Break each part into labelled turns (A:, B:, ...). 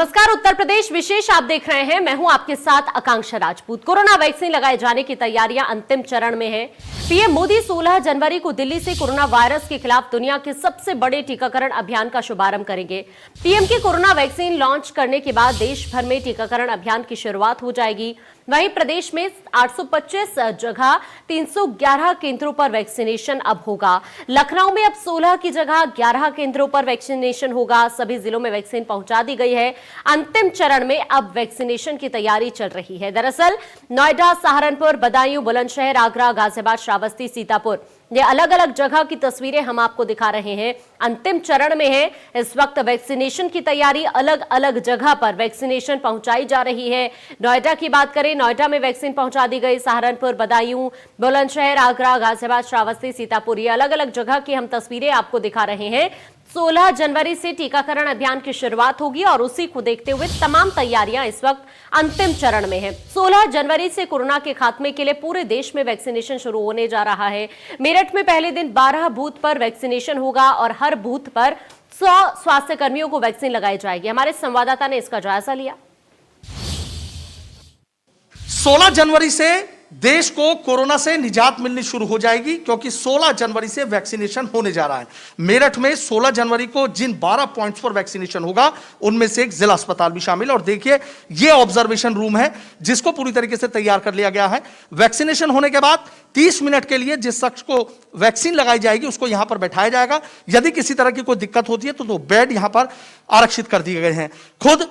A: नमस्कार, उत्तर प्रदेश विशेष आप देख रहे हैं। मैं हूं आपके साथ आकांक्षा राजपूत। कोरोना वैक्सीन लगाए जाने की तैयारियां अंतिम चरण में है। पीएम मोदी 16 जनवरी को दिल्ली से कोरोना वायरस के खिलाफ दुनिया के सबसे बड़े टीकाकरण अभियान का शुभारंभ करेंगे। पीएम की कोरोना वैक्सीन लॉन्च करने के बाद देश भर में टीकाकरण अभियान की शुरुआत हो जाएगी। वहीं प्रदेश में 825 जगह 311 केंद्रों पर वैक्सीनेशन अब होगा। लखनऊ में अब 16 की जगह 11 केंद्रों पर वैक्सीनेशन होगा। सभी जिलों में वैक्सीन पहुंचा दी गई है। अंतिम चरण में अब वैक्सीनेशन की तैयारी चल रही है। दरअसल नोएडा, सहारनपुर, बदायूं, बुलंदशहर, आगरा, गाजियाबाद, श्रावस्ती, सीतापुर, ये अलग अलग जगह की तस्वीरें हम आपको दिखा रहे हैं। अंतिम चरण में है इस वक्त वैक्सीनेशन की तैयारी। अलग अलग जगह पर वैक्सीनेशन पहुंचाई जा रही है। नोएडा की बात करें, नोएडा में वैक्सीन पहुंचा दी गई। सहारनपुर, बदायूं, बुलंदशहर, आगरा, गाजियाबाद, श्रावस्ती, सीतापुर, ये अलग अलग जगह की हम तस्वीरें आपको दिखा रहे हैं। 16 जनवरी से टीकाकरण अभियान की शुरुआत होगी और उसी को देखते हुए तमाम तैयारियां इस वक्त अंतिम चरण में है। 16 जनवरी से कोरोना के खात्मे के लिए पूरे देश में वैक्सीनेशन शुरू होने जा रहा है। मेरठ में पहले दिन 12 बूथ पर वैक्सीनेशन होगा और हर बूथ पर 100 स्वास्थ्य कर्मियों को वैक्सीन लगाई जाएगी। हमारे संवाददाता ने इसका जायजा लिया।
B: 16 जनवरी से देश को कोरोना से निजात मिलनी शुरू हो जाएगी, क्योंकि 16 जनवरी से वैक्सीनेशन होने जा रहा है। मेरठ में 16 जनवरी को जिन 12 पॉइंट्स पर वैक्सीनेशन होगा उनमें से एक जिला अस्पताल भी शामिल। और देखिए, यह ऑब्जर्वेशन रूम है जिसको पूरी तरीके से तैयार कर लिया गया है। वैक्सीनेशन होने के बाद 30 मिनट के लिए जिस शख्स को वैक्सीन लगाई जाएगी उसको यहां पर बैठाया जाएगा। यदि किसी तरह की कोई दिक्कत होती है तो बेड यहां पर आरक्षित कर दिए गए हैं। खुद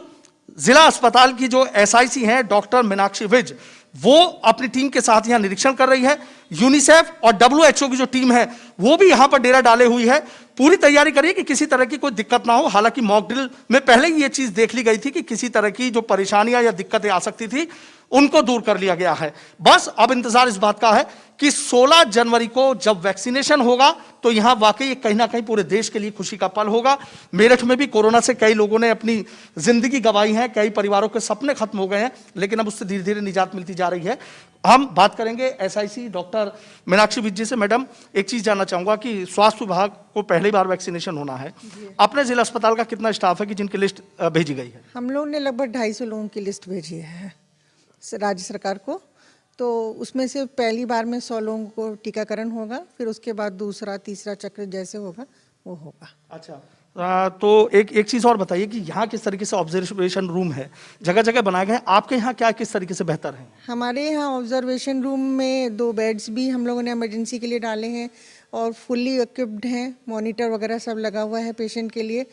B: जिला अस्पताल की जो एसआईसी हैं डॉक्टर मीनाक्षी विज, वो अपनी टीम के साथ यहां निरीक्षण कर रही है। यूनिसेफ और WHO की जो टीम है वो भी यहां पर डेरा डाले हुई है। पूरी तैयारी करिए कि किसी तरह की कोई दिक्कत ना हो। हालांकि मॉक ड्रिल में पहले ही ये चीज देख ली गई थी कि किसी तरह की जो परेशानियां या दिक्कतें आ सकती थी उनको दूर कर लिया गया है। बस अब इंतजार इस बात का है कि 16 जनवरी को जब वैक्सीनेशन होगा तो यहां वाकई कहीं ना कहीं पूरे देश के लिए खुशी का पल होगा। मेरठ में भी कोरोना से कई लोगों ने अपनी जिंदगी गंवाई है, कई परिवारों के सपने खत्म हो गए हैं, लेकिन अब उससे धीरे धीरे निजात मिलती जा रही है। हम बात करेंगे एसआईसी डॉक्टर मीनाक्षी विज जी से। मैडम, एक चीज जानना चाहूंगा कि स्वास्थ्य विभाग को पहली बार वैक्सीनेशन होना है। अपने जिला अस्पताल का कितना स्टाफ है कि जिनकी लिस्ट भेजी गई है?
C: हम लोग ने लगभग 250 लोगों की लिस्ट भेजी है राज्य सरकार को। तो उसमें से पहली बार में 100 लोगों को टीकाकरण होगा, फिर उसके बाद दूसरा तीसरा चक्र जैसे होगा वो होगा।
B: अच्छा, तो एक चीज और बताइए कि यहाँ किस तरीके से ऑब्जर्वेशन रूम है, जगह जगह बनाए गए हैं, आपके यहाँ क्या किस तरीके से बेहतर है?
C: हमारे यहाँ ऑब्जर्वेशन रूम में 2 बेड्स भी हम लोगों ने इमरजेंसी के लिए डाले हैं और फुल्ली इक्विप्ड हैं। मॉनिटर वगैरह सब लगा हुआ है पेशेंट के लिए।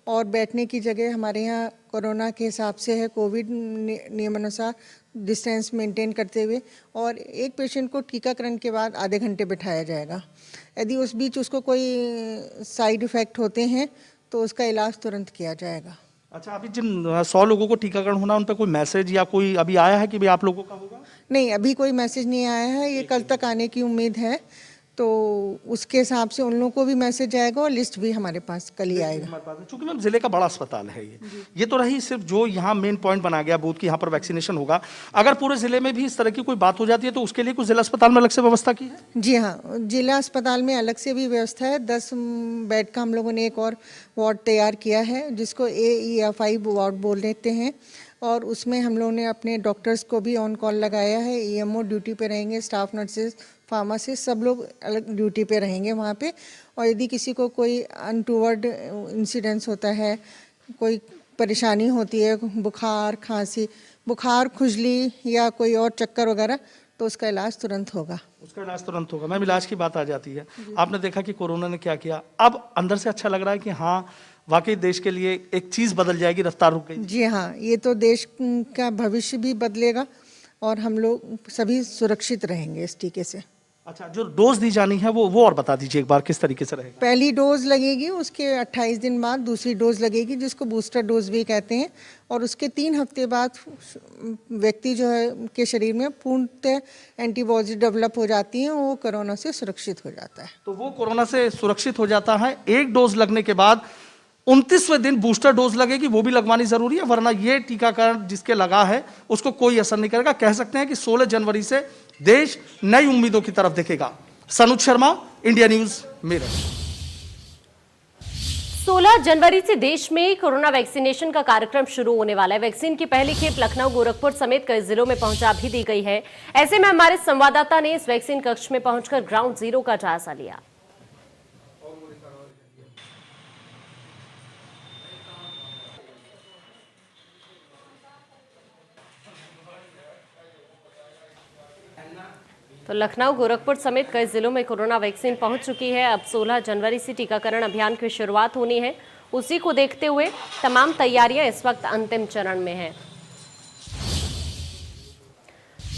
C: और बैठने की जगह हमारे यहाँ कोरोना के हिसाब से है, कोविड नियमानुसार डिस्टेंस मेंटेन करते हुए। और एक पेशेंट को टीकाकरण के बाद आधे घंटे बिठाया जाएगा। यदि उस बीच उसको कोई साइड इफ़ेक्ट होते हैं तो उसका इलाज तुरंत किया जाएगा।
B: अच्छा, अभी जिन 100 लोगों को टीकाकरण होना उन पर कोई मैसेज या कोई अभी आया है कि भाई आप लोगों का होगा?
C: नहीं, अभी कोई मैसेज नहीं आया है। ये कल तक आने की उम्मीद है, तो उसके हिसाब से उन लोगों को भी मैसेज आएगा और लिस्ट भी हमारे पास कल ही आएगा।
B: क्योंकि मैम जिले का बड़ा अस्पताल है ये तो रही सिर्फ जो यहाँ मेन पॉइंट बना गया बूथ की, यहाँ पर वैक्सीनेशन होगा। अगर पूरे जिले में भी इस तरह की कोई बात हो जाती है तो उसके लिए कुछ जिला अस्पताल में अलग से व्यवस्था की है?
C: जी हाँ, जिला अस्पताल में अलग से भी व्यवस्था है। 10 बेड का हम लोगों ने एक और वार्ड तैयार किया है जिसको AEFI वार्ड बोल देते हैं। और उसमें हम लोगों ने अपने डॉक्टर्स को भी ऑन कॉल लगाया है। EMO ड्यूटी पे रहेंगे, स्टाफ नर्सेज, फार्मासिस्ट, सब लोग अलग ड्यूटी पे रहेंगे वहाँ पे। और यदि किसी को कोई अनटूवर्ड इंसिडेंस होता है, कोई परेशानी होती है, बुखार, खांसी, बुखार, खुजली या कोई और चक्कर वगैरह, तो उसका इलाज तुरंत होगा।
B: मैम, इलाज की बात आ जाती है। आपने देखा कि कोरोना ने क्या किया, अब अंदर से अच्छा लग रहा है कि हाँ वाकई देश के लिए एक चीज बदल जाएगी, रफ्तार रुक गई।
C: जी हाँ, ये तो देश का भविष्य भी बदलेगा और हम लोग सभी सुरक्षित रहेंगे इस टीके से।
B: अच्छा, जो डोज दी जानी है वो और बता दीजिए एक बार, किस तरीके से रहेगा?
C: पहली डोज लगेगी, उसके 28 दिन बाद दूसरी डोज लगेगी जिसको बूस्टर डोज भी कहते हैं। और उसके 3 हफ्ते बाद व्यक्ति जो है के शरीर में पूर्णतः एंटीबॉडी डेवलप हो जाती हैं, वो कोरोना से सुरक्षित हो जाता है।
B: तो वो कोरोना से सुरक्षित हो जाता है। एक डोज लगने के बाद 29वें दिन बूस्टर डोज लगेगी, वो भी लगवानी जरूरी है, वरना ये टीकाकरण जिसके लगा है उसको कोई असर नहीं करेगा। कह सकते हैं कि 16 जनवरी से देश नई उम्मीदों की तरफ देखेगा। Sanuj Sharma, India news, Meerut.
A: 16 जनवरी से देश में कोरोना वैक्सीनेशन का कार्यक्रम शुरू होने वाला है। वैक्सीन की पहली खेप लखनऊ, गोरखपुर समेत कई जिलों में पहुंचा भी दी गई है। ऐसे में हमारे संवाददाता ने इस वैक्सीन कक्ष में पहुंचकर ग्राउंड जीरो का जायजा लिया। तो लखनऊ, गोरखपुर समेत कई जिलों में कोरोना वैक्सीन पहुंच चुकी है। अब 16 जनवरी से टीकाकरण अभियान की शुरुआत होनी है। उसी को देखते हुए तमाम तैयारियां इस वक्त अंतिम चरण में हैं।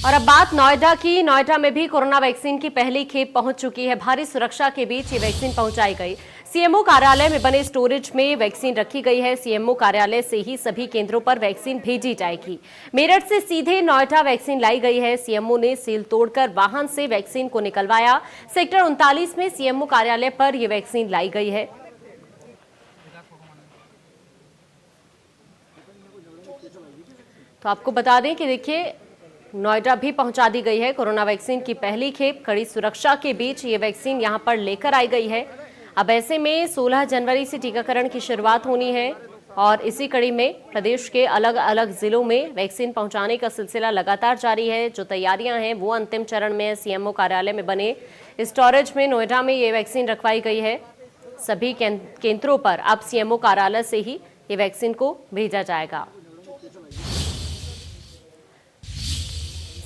A: और अब बात नोएडा की। नोएडा में भी कोरोना वैक्सीन की पहली खेप पहुंच चुकी है। भारी सुरक्षा के बीच ये वैक्सीन पहुंचाई गई। सीएमओ कार्यालय में बने स्टोरेज में वैक्सीन रखी गई है। सीएमओ कार्यालय से ही सभी केंद्रों पर वैक्सीन भेजी जाएगी। मेरठ से सीधे नोएडा वैक्सीन लाई गई है। सीएमओ ने सील तोड़कर वाहन से वैक्सीन को निकलवाया। सेक्टर 39 में सीएमओ कार्यालय पर यह वैक्सीन लाई गई है। तो आपको बता दें कि देखिए, नोएडा भी पहुंचा दी गई है कोरोना वैक्सीन की पहली खेप। कड़ी सुरक्षा के बीच ये वैक्सीन यहां पर लेकर आई गई है। अब ऐसे में 16 जनवरी से टीकाकरण की शुरुआत होनी है और इसी कड़ी में प्रदेश के अलग अलग जिलों में वैक्सीन पहुंचाने का सिलसिला लगातार जारी है। जो तैयारियां हैं वो अंतिम चरण में है। सीएमओ कार्यालय में बने स्टोरेज में नोएडा में ये वैक्सीन रखवाई गई है। सभी केंद्रों पर अब सीएमओ कार्यालय से ही ये वैक्सीन को भेजा जाएगा।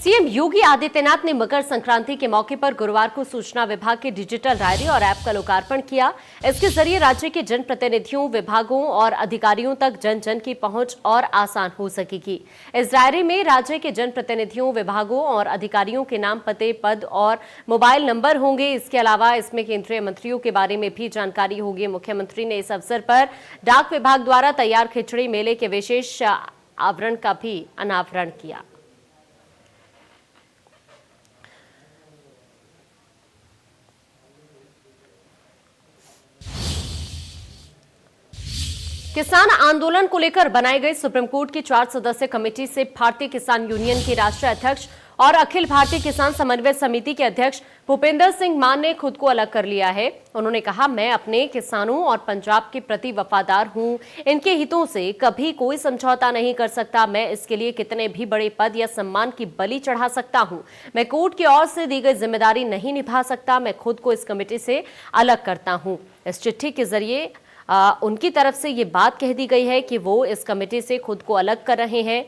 A: सीएम योगी आदित्यनाथ ने मकर संक्रांति के मौके पर गुरुवार को सूचना विभाग की डिजिटल डायरी और ऐप का लोकार्पण किया। इसके जरिए राज्य के जनप्रतिनिधियों, विभागों और अधिकारियों तक जन जन की पहुंच और आसान हो सकेगी। इस डायरी में राज्य के जनप्रतिनिधियों, विभागों और अधिकारियों के नाम, पते, पद और मोबाइल नंबर होंगे। इसके अलावा इसमें केंद्रीय मंत्रियों के बारे में भी जानकारी होगी। मुख्यमंत्री ने इस अवसर पर डाक विभाग द्वारा तैयार खिचड़ी मेले के विशेष आवरण का भी अनावरण किया। किसान आंदोलन को लेकर बनाई गई सुप्रीम कोर्ट की 4 सदस्यीय कमेटी से भारतीय किसान यूनियन के राष्ट्रीय अध्यक्ष और अखिल भारतीय किसान समन्वय समिति के अध्यक्ष भूपेंद्र सिंह मान ने खुद को अलग कर लिया है। उन्होंने कहा, मैं अपने किसानों और पंजाब के प्रति वफादार हूं। इनके हितों से कभी कोई समझौता नहीं कर सकता। मैं इसके लिए कितने भी बड़े पद या सम्मान की बलि चढ़ा सकता हूं। मैं कोर्ट की ओर से दी गई जिम्मेदारी नहीं निभा सकता। मैं खुद को इस कमेटी से अलग करता हूं। इस चिट्ठी के जरिए उनकी तरफ से ये बात कह दी गई है कि वो इस कमेटी से खुद को अलग कर रहे हैं।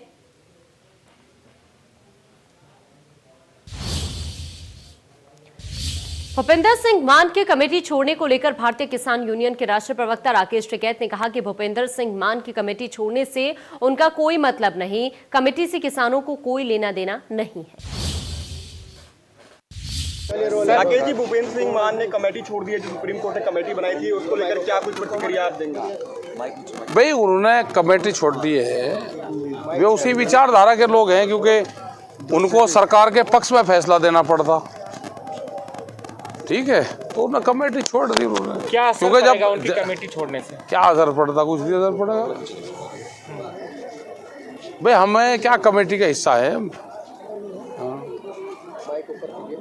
A: भूपेंद्र सिंह मान के कमेटी छोड़ने को लेकर भारतीय किसान यूनियन के राष्ट्रीय प्रवक्ता राकेश टिकैत ने कहा कि भूपेंद्र सिंह मान की कमेटी छोड़ने से उनका कोई मतलब नहीं। कमेटी से किसानों को कोई लेना देना नहीं है।
D: राकेश जी, भूपेंद्र सिंह मान ने कमेटी छोड़ दी है, जो सुप्रीम कोर्ट ने कमेटी बनाई थी, उसको लेकर क्या कुछ प्रतिक्रिया आप देंगे?
E: भाई, उन्होंने कमेटी छोड़ दी है, वे उसी विचारधारा के लोग हैं, क्योंकि उनको सरकार के पक्ष में फैसला देना पड़ता। ठीक है, तो उन्होंने कमेटी छोड़ दी उन्होंने।
F: क्या असर पड़ेगा उनकी कमेटी छोड़ने से? क्या
E: असर पड़ता? कुछ भी असर पड़ेगा भाई। हमें क्या, कमेटी का हिस्सा है।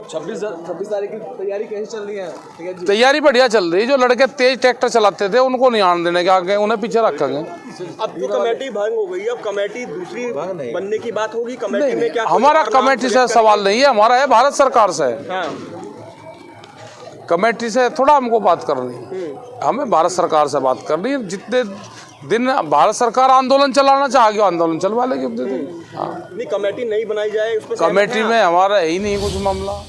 D: 26 तारीख की तैयारी कैसी चल रही है?
E: तैयारी बढ़िया चल रही है। जो लड़के तेज ट्रैक्टर चलाते थे उनको नहीं आने देने के, आगे उन्हें पीछे रखेंगे।
D: अब तो कमेटी भंग हो गई, अब कमेटी दूसरी बनने की बात होगी। कमेटी में क्या?
E: हमारा कमेटी से सवाल नहीं है, हमारा है भारत सरकार से। कमेटी से थोड़ा हमको बात करनी है, हमें भारत सरकार से बात करनी है। जितने दिन भारत सरकार आंदोलन चलाना चाहेगी, आंदोलन चलवा लेगी।
D: नहीं, कमेटी नहीं बनाई जाए उस पर
E: कमेटी में हमारा है ही नहीं कुछ मामला।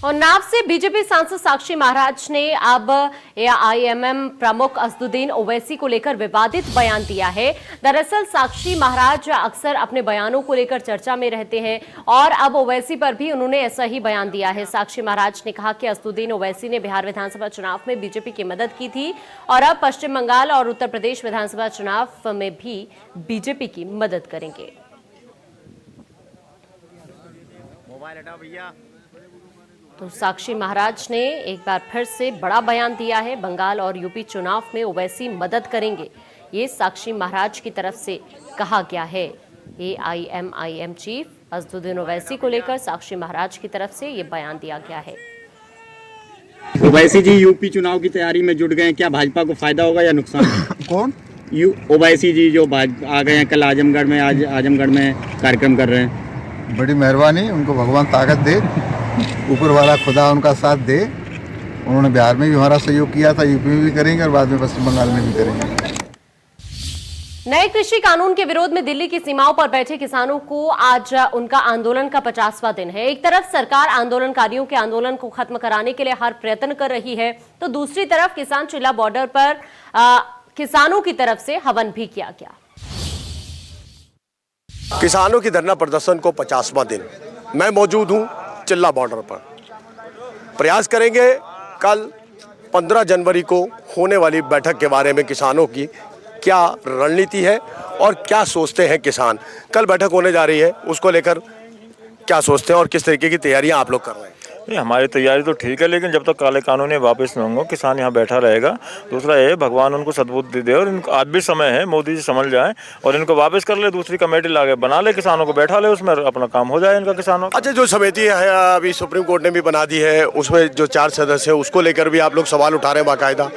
A: और नाव से बीजेपी सांसद साक्षी महाराज ने अब एआईएमएम प्रमुख असदुद्दीन ओवैसी को लेकर विवादित बयान दिया है। दरअसल साक्षी महाराज अक्सर अपने बयानों को लेकर चर्चा में रहते हैं और अब ओवैसी पर भी उन्होंने ऐसा ही बयान दिया है। साक्षी महाराज ने कहा कि असदुद्दीन ओवैसी ने बिहार विधानसभा चुनाव में बीजेपी की मदद की थी और अब पश्चिम बंगाल और उत्तर प्रदेश विधानसभा चुनाव में भी बीजेपी की मदद करेंगे।
F: मोबाइल हटाओ भैया।
A: तो साक्षी महाराज ने एक बार फिर से बड़ा बयान दिया है। बंगाल और यूपी चुनाव में ओवैसी मदद करेंगे, ये साक्षी महाराज की तरफ से कहा गया है। एआईएमआईएम चीफ असदुद्दीन ओवैसी को लेकर साक्षी महाराज की तरफ से ये बयान दिया गया है।
G: ओवैसी जी यूपी चुनाव की तैयारी में जुट गए हैं, क्या भाजपा को फायदा होगा या नुकसान?
H: कौन?
G: ओवैसी जी जो आ गए हैं कल आजमगढ़ में, आज आजमगढ़ में कार्यक्रम कर रहे हैं।
H: बड़ी मेहरबानी, उनको भगवान ताकत दे, ऊपर वाला खुदा उनका साथ दे। उन्होंने बिहार में भी हमारा सहयोग किया था, यूपी में भी करेंगे और बाद में पश्चिम बंगाल में भी करेंगे।
A: नए कृषि कानून के विरोध में दिल्ली की सीमाओं पर बैठे किसानों को आज उनका आंदोलन का 50वां दिन है। एक तरफ सरकार आंदोलनकारियों के आंदोलन को खत्म कराने के लिए हर प्रयत्न कर रही है, तो दूसरी तरफ किसान चिल्ला बॉर्डर पर किसानों की तरफ से हवन भी किया गया।
I: किसानों की धरना प्रदर्शन को 50वां दिन, मैं मौजूद हूं चिल्ला बॉर्डर पर। प्रयास करेंगे कल 15 जनवरी को होने वाली बैठक के बारे में किसानों की क्या रणनीति है और क्या सोचते हैं किसान। कल बैठक होने जा रही है, उसको लेकर क्या सोचते हैं और किस तरीके की तैयारियां आप लोग कर रहे हैं?
J: नहीं, हमारी तैयारी तो ठीक है, लेकिन जब तक काले कानून वापस न होंगे किसान यहाँ बैठा रहेगा। दूसरा ये भगवान उनको सद्बुद्धि दे और इनको आज भी समय है, मोदी जी समझ जाए और इनको वापस कर ले, दूसरी कमेटी लाके बना ले, किसानों को बैठा ले, उसमें अपना काम हो जाए इनका किसानों का।
I: अच्छा, जो समिति है अभी सुप्रीम कोर्ट ने भी बना दी है, उसमें जो 4 सदस्य है उसको लेकर भी आप लोग सवाल उठा रहे हैं बाकायदा,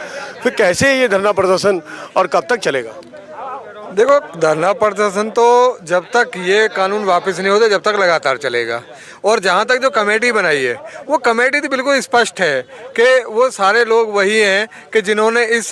I: फिर कैसे ये धरना प्रदर्शन और कब तक चलेगा?
K: देखो, धरना प्रदर्शन तो जब तक ये कानून वापस नहीं होता तब तक लगातार चलेगा। और जहाँ तक जो कमेटी बनाई है वो कमेटी तो बिल्कुल स्पष्ट है कि वो सारे लोग वही हैं कि जिन्होंने इस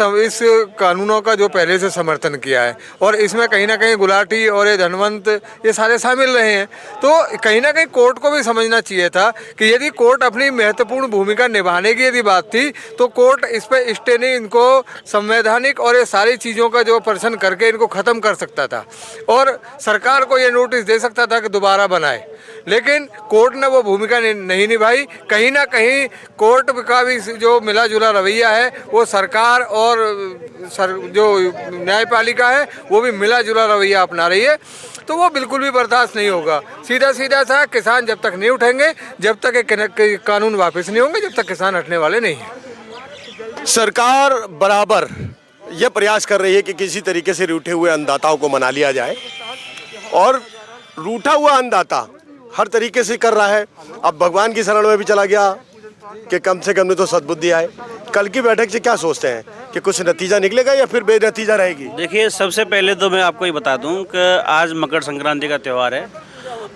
K: कानूनों का जो पहले से समर्थन किया है, और इसमें कहीं ना कहीं गुलाटी और ये धनवंत ये सारे शामिल रहे हैं। तो कहीं ना कहीं कोर्ट को भी समझना चाहिए था कि यदि कोर्ट अपनी महत्वपूर्ण भूमिका निभाने की यदि बात थी तो कोर्ट इस पर स्टे नहीं, इनको संवैधानिक और ये सारी चीज़ों का जो प्रश्न करके इनको ख़त्म कर सकता था और सरकार को ये नोटिस दे सकता था कि दोबारा बनाए। लेकिन कोर्ट ने वो भूमिका नहीं निभाई। कहीं ना कहीं कोर्ट का भी जो मिला जुला रवैया है वो सरकार और जो न्यायपालिका है वो भी मिला जुला रवैया अपना रही है, तो वो बिल्कुल भी बर्दाश्त नहीं होगा। सीधा सीधा सा किसान जब तक नहीं उठेंगे, जब तक ये कानून वापस नहीं होंगे, जब तक किसान हटने वाले नहीं हैं।
I: सरकार बराबर यह प्रयास कर रही है कि किसी तरीके से रूठे हुए अन्नदाताओं को मना लिया जाए, और रूठा हुआ अन्नदाता हर तरीके से कर रहा है। अब भगवान की शरण में भी चला गया कि कम से कम तो सद्बुद्धि आए। कल की बैठक से क्या सोचते हैं कि कुछ नतीजा निकलेगा या फिर बेनतीजा रहेगी?
L: देखिए, सबसे पहले तो मैं आपको ये बता दूं कि आज मकर संक्रांति का त्यौहार है,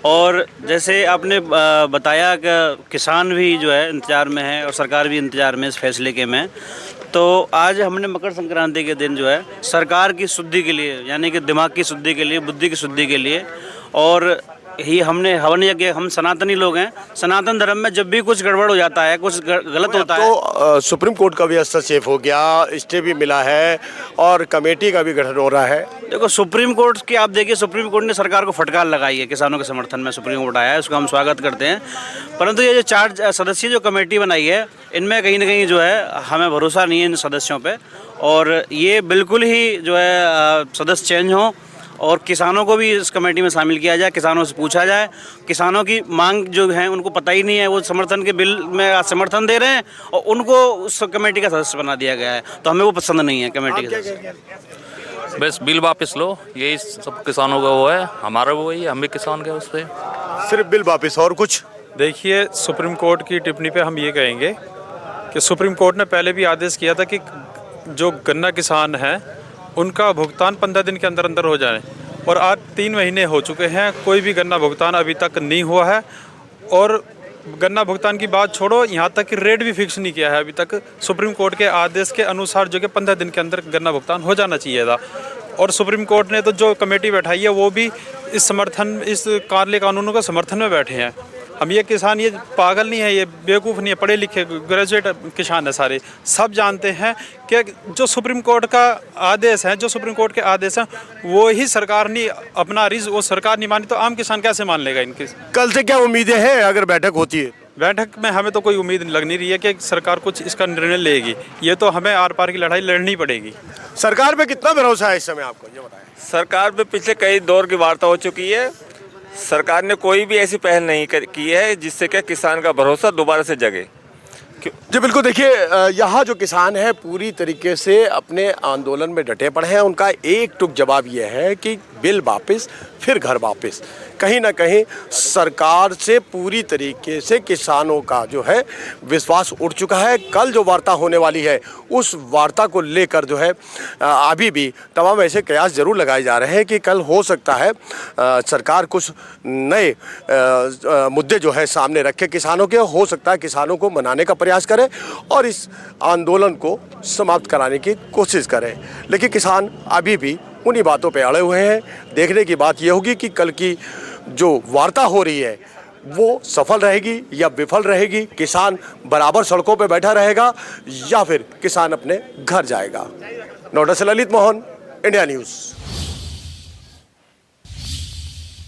L: और जैसे आपने बताया कि किसान भी जो है इंतजार में है और सरकार भी इंतजार में इस फैसले के में, तो आज हमने मकर संक्रांति के दिन जो है सरकार की शुद्धि के लिए, यानी कि दिमाग की शुद्धि के लिए, बुद्धि की शुद्धि के लिए, और ही हमने हवन यज्ञ, हम सनातनी लोग हैं, सनातन धर्म में जब भी कुछ गड़बड़ हो जाता है, कुछ गलत होता है
I: तो सुप्रीम कोर्ट का भी हस्तक्षेप हो गया, स्टे भी मिला है और कमेटी का भी गठन हो रहा है।
L: देखो, सुप्रीम कोर्ट की आप देखिए, सुप्रीम कोर्ट ने सरकार को फटकार लगाई है, किसानों के समर्थन में सुप्रीम कोर्ट आया है, उसका हम स्वागत करते हैं। परंतु ये जो 4 सदस्यीय जो कमेटी बनाई है, इनमें कहीं ना कहीं जो है हमें भरोसा नहीं है इन सदस्यों पर, और ये बिल्कुल ही जो है सदस्य चेंज हों और किसानों को भी इस कमेटी में शामिल किया जाए, किसानों से पूछा जाए। किसानों की मांग जो है उनको पता ही नहीं है, वो समर्थन के बिल में समर्थन दे रहे हैं और उनको उस कमेटी का सदस्य बना दिया गया है, तो हमें वो पसंद नहीं है कमेटी के सदस्य।
M: बस बिल वापस लो, यही सब किसानों का वो है, हमारा वो ही, हम भी किसान के उस पर
I: सिर्फ बिल वापस और कुछ।
N: देखिए, सुप्रीम कोर्ट की टिप्पणी पे हम ये कहेंगे कि सुप्रीम कोर्ट ने पहले भी आदेश किया था कि जो गन्ना किसान हैं उनका भुगतान 15 दिन के अंदर अंदर हो जाए, और आज 3 महीने हो चुके हैं, कोई भी गन्ना भुगतान अभी तक नहीं हुआ है। और गन्ना भुगतान की बात छोड़ो, यहाँ तक कि रेट भी फिक्स नहीं किया है अभी तक। सुप्रीम कोर्ट के आदेश के अनुसार जो कि 15 दिन के अंदर गन्ना भुगतान हो जाना चाहिए था, और सुप्रीम कोर्ट ने तो जो कमेटी बैठाई है वो भी इस काले कानूनों का समर्थन में बैठे हैं। हम ये किसान ये पागल नहीं है, ये बेवकूफ़ नहीं है, पढ़े लिखे ग्रेजुएट किसान है सारे, सब जानते हैं कि जो सुप्रीम कोर्ट का आदेश है, जो सुप्रीम कोर्ट के आदेश हैं वो ही सरकार नहीं अपना रही, वो सरकार नहीं मानी तो आम किसान कैसे मान लेगा इनकी?
I: कल से क्या उम्मीदें हैं अगर बैठक होती है?
N: बैठक में हमें तो कोई उम्मीद लग नहीं रही है कि सरकार कुछ इसका निर्णय लेगी, ये तो हमें आर पार की लड़ाई लड़नी पड़ेगी।
I: सरकार पे कितना भरोसा है इस समय आपको, ये बताएं।
F: सरकार पे पिछले कई दौर की वार्ता हो चुकी है, सरकार ने कोई भी ऐसी पहल नहीं की है जिससे कि किसान का भरोसा दोबारा से जगे।
I: जी बिल्कुल, देखिए यहाँ जो किसान हैं पूरी तरीके से अपने आंदोलन में डटे पड़े हैं। उनका एक टुक जवाब यह है कि बिल वापस, फिर घर वापस। कहीं ना कहीं सरकार से पूरी तरीके से किसानों का जो है विश्वास उठ चुका है। कल जो वार्ता होने वाली है उस वार्ता को लेकर जो है अभी भी तमाम ऐसे कयास जरूर लगाए जा रहे हैं कि कल हो सकता है सरकार कुछ नए मुद्दे जो है सामने रखे किसानों के। हो सकता है किसानों को मनाने का प्रयास करे और इस आंदोलन को समाप्त कराने की कोशिश करें, लेकिन किसान अभी भी उन्हीं बातों पे अड़े हुए हैं। देखने की बात यह होगी कि कल की जो वार्ता हो रही है वो सफल रहेगी या विफल रहेगी। किसान बराबर सड़कों पे बैठा रहेगा या फिर किसान अपने घर जाएगा। नोएडा से ललित मोहन, इंडिया न्यूज।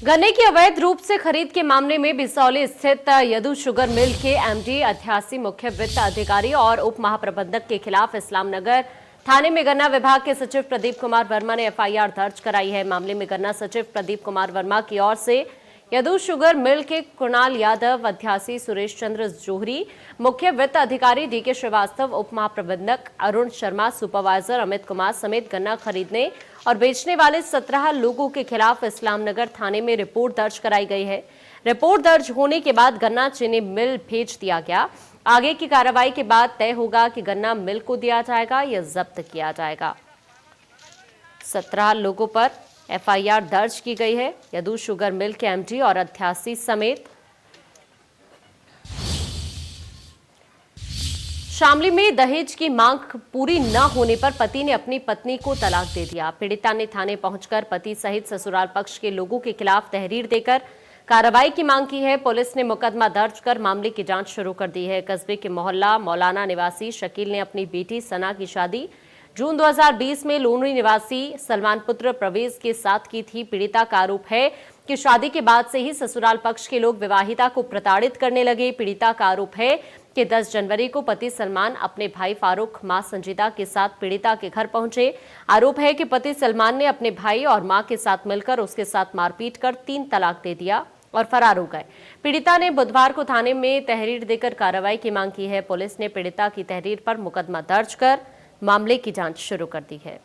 A: गन्ने की अवैध रूप से खरीद के मामले में बिसौली स्थित यदु शुगर मिल के एमडी 88 मुख्य वित्त अधिकारी और उप महाप्रबंधक के खिलाफ इस्लामनगर थाने में गन्ना विभाग के सचिव प्रदीप कुमार वर्मा ने एफआईआर दर्ज कराई है। मामले में गन्ना सचिव प्रदीप कुमार वर्मा की ओर से यदु शुगर मिल के कुणाल यादव, 88 सुरेश चंद्र जोहरी, मुख्य वित्त अधिकारी डीके श्रीवास्तव, उप महाप्रबंधक अरुण शर्मा, सुपरवाइजर अमित कुमार समेत गन्ना खरीदने और बेचने वाले 17 लोगों के खिलाफ इस्लामनगर थाने में रिपोर्ट दर्ज कराई गई है। रिपोर्ट दर्ज होने के बाद गन्ना चीनी मिल भेज दिया गया। आगे की कार्रवाई के बाद तय होगा कि गन्ना मिल को दिया जाएगा या जब्त किया जाएगा। 17 लोगों पर एफआईआर दर्ज की गई है। यदु शुगर मिल के एमडी और 88 समेत। शामली में दहेज की मांग पूरी न होने पर पति ने अपनी पत्नी को तलाक दे दिया। पीड़िता ने थाने पहुंचकर पति सहित ससुराल पक्ष के लोगों के खिलाफ तहरीर देकर कार्रवाई की मांग की है। पुलिस ने मुकदमा दर्ज कर मामले की जांच शुरू कर दी है। कस्बे के मोहल्ला मौलाना निवासी शकील ने अपनी बेटी सना की शादी जून 2020 में लोनरी निवासी सलमान पुत्र प्रवेश के साथ की थी। पीड़िता का आरोप है कि शादी के बाद से ही ससुराल पक्ष के लोग विवाहिता को प्रताड़ित करने लगे। पीड़िता का आरोप है कि 10 जनवरी को पति सलमान अपने भाई फारूक, मां संजीदा के साथ पीड़िता के घर पहुंचे। आरोप है कि पति सलमान ने अपने भाई और मां के साथ मिलकर उसके साथ मारपीट कर 3 तलाक दे दिया और फरार हो गए। पीड़िता ने बुधवार को थाने में तहरीर देकर कार्रवाई की मांग की है। पुलिस ने पीड़िता की तहरीर पर मुकदमा दर्ज कर मामले की जांच शुरू कर दी है।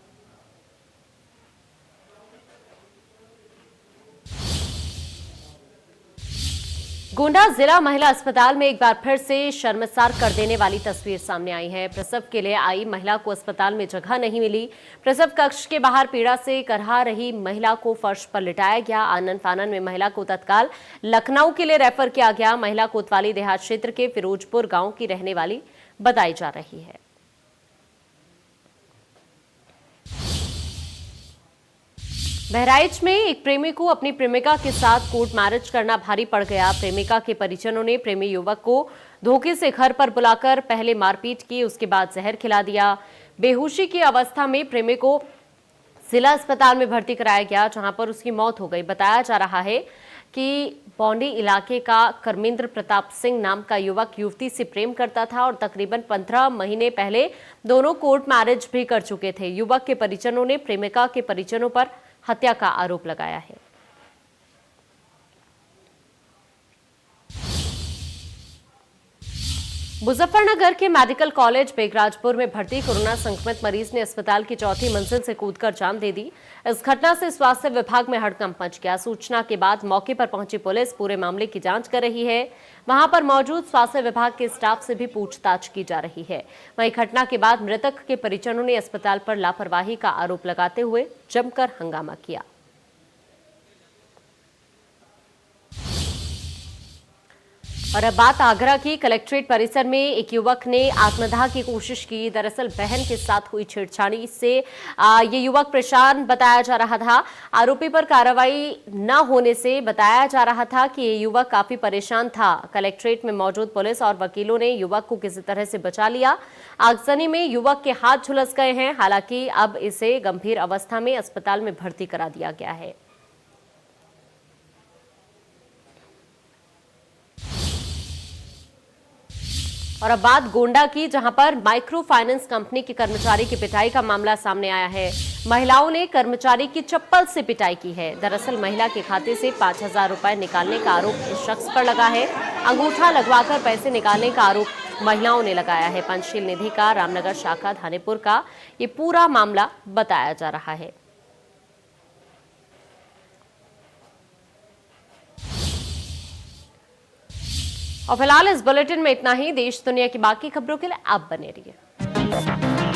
A: गोंडा जिला महिला अस्पताल में एक बार फिर से शर्मसार कर देने वाली तस्वीर सामने आई है। प्रसव के लिए आई महिला को अस्पताल में जगह नहीं मिली। प्रसव कक्ष के बाहर पीड़ा से करहा रही महिला को फर्श पर लिटाया गया। आनन फानन में महिला को तत्काल लखनऊ के लिए रेफर किया गया। महिला कोतवाली देहात क्षेत्र के फिरोजपुर गांव की रहने वाली बताई जा रही है। बहराइच में एक प्रेमी को अपनी प्रेमिका के साथ कोर्ट मैरिज करना भारी पड़ गया। प्रेमिका के परिजनों ने प्रेमी युवक को धोखे से घर पर बुलाकर पहले मारपीट की, उसके बाद जहर खिला दिया। बेहोशी की अवस्था में प्रेमी को जिला अस्पताल में भर्ती कराया गया, जहां पर उसकी मौत हो गई। बताया जा रहा है कि पौंडी इलाके का कर्मेंद्र प्रताप सिंह नाम का युवक युवती से प्रेम करता था और तकरीबन 15 महीने पहले दोनों कोर्ट मैरिज भी कर चुके थे। युवक के परिजनों ने प्रेमिका के परिजनों पर हत्या का आरोप लगाया है। मुजफ्फरनगर के मेडिकल कॉलेज बेगराजपुर में भर्ती कोरोना संक्रमित मरीज ने अस्पताल की 4थी मंजिल से कूदकर जान दे दी। इस घटना से स्वास्थ्य विभाग में हड़कंप मच गया। सूचना के बाद मौके पर पहुंची पुलिस पूरे मामले की जांच कर रही है। वहां पर मौजूद स्वास्थ्य विभाग के स्टाफ से भी पूछताछ की जा रही है। वहीं घटना के बाद मृतक के परिजनों ने अस्पताल पर लापरवाही का आरोप लगाते हुए जमकर हंगामा किया। और अब बात आगरा की। कलेक्ट्रेट परिसर में एक युवक ने आत्मदाह की कोशिश की। दरअसल बहन के साथ हुई छेड़छाड़ी से ये युवक परेशान बताया जा रहा था। आरोपी पर कार्रवाई न होने से बताया जा रहा था कि ये युवक काफी परेशान था। कलेक्ट्रेट में मौजूद पुलिस और वकीलों ने युवक को किसी तरह से बचा लिया। आगजनी में युवक के हाथ झुलस गए हैं। हालांकि अब इसे गंभीर अवस्था में अस्पताल में भर्ती करा दिया गया है। और अब बात गोंडा की, जहां पर माइक्रो फाइनेंस कंपनी के कर्मचारी की पिटाई का मामला सामने आया है। महिलाओं ने कर्मचारी की चप्पल से पिटाई की है। दरअसल महिला के खाते से 5000 रुपए निकालने का आरोप इस शख्स पर लगा है। अंगूठा लगवाकर पैसे निकालने का आरोप महिलाओं ने लगाया है। पंचशील निधि का रामनगर शाखा धानेपुर का ये पूरा मामला बताया जा रहा है। और फिलहाल इस बुलेटिन में इतना ही। देश दुनिया की बाकी खबरों के लिए आप बने रहिए।